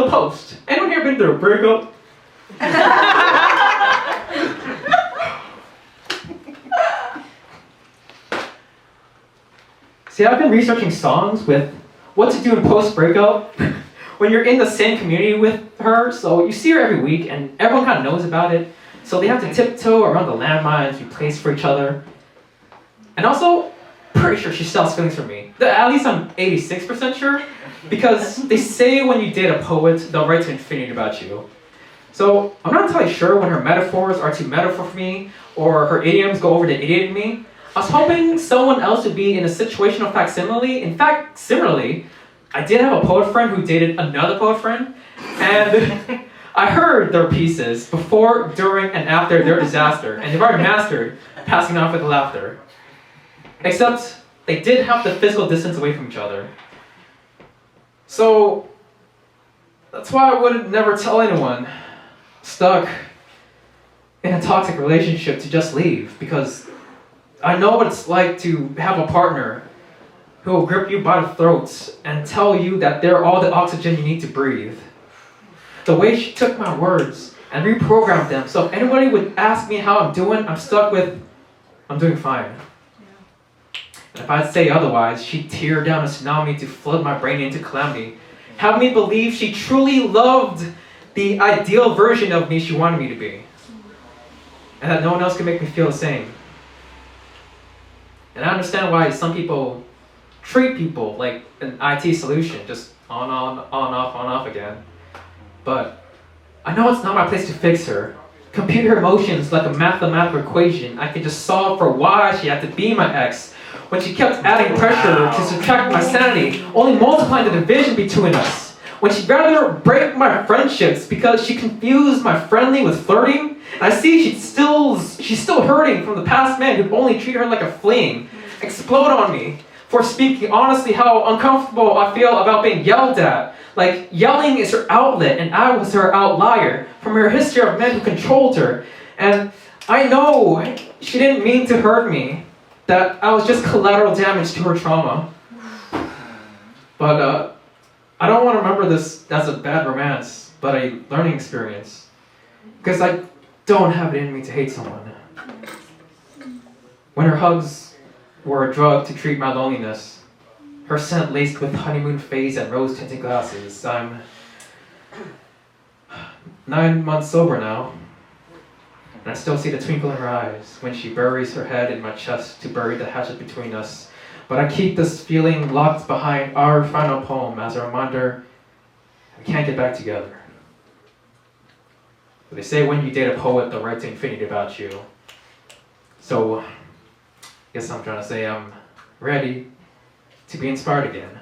The Post. Anyone here been through a breakup? See, I've been researching songs with what to do in post-breakup when you're in the same community with her. So you see her every week and everyone kind of knows about it. So they have to tiptoe around the landmines we place for each other. And also, pretty sure she still has feelings for me. At least I'm 86% sure. Because they say when you date a poet, they'll write to infinity about you. So I'm not entirely sure when her metaphors are too metaphor for me, or her idioms go over to idiot in me. I was hoping someone else would be in a situational facsimile. In fact, similarly, I did have a poet friend who dated another poet friend, and I heard their pieces before, during, and after their disaster, and they've already mastered passing off with laughter. Except they did have the physical distance away from each other. So that's why I would never tell anyone stuck in a toxic relationship to just leave, because I know what it's like to have a partner who will grip you by the throats and tell you that they're all the oxygen you need to breathe. The way she took my words and reprogrammed them, so if anybody would ask me how I'm doing, I'm stuck with, I'm doing fine. And if I'd say otherwise, she'd tear down a tsunami to flood my brain into calamity, have me believe she truly loved the ideal version of me she wanted me to be, and that no one else could make me feel the same. And I understand why some people treat people like an IT solution, just on, off again. But I know it's not my place to fix her. Compute her emotions like a mathematical equation I could just solve for why she had to be my ex, when she kept adding pressure to subtract my sanity, only multiplying the division between us. When she'd rather break my friendships because she confused my friendly with flirting. And I see she's still hurting from the past man who only treated her like a fling. Explode on me for speaking honestly how uncomfortable I feel about being yelled at. Like yelling is her outlet and I was her outlier from her history of men who controlled her. And I know she didn't mean to hurt me, that I was just collateral damage to her trauma. But I don't want to remember this as a bad romance, but a learning experience. Because I don't have it in me to hate someone. When her hugs were a drug to treat my loneliness, her scent laced with honeymoon phase and rose-tinted glasses, I'm 9 months sober now, and I still see the twinkle in her eyes when she buries her head in my chest to bury the hatchet between us. But I keep this feeling locked behind our final poem as a reminder we can't get back together. But they say when you date a poet, they'll write to infinity about you. So, I guess I'm trying to say I'm ready to be inspired again.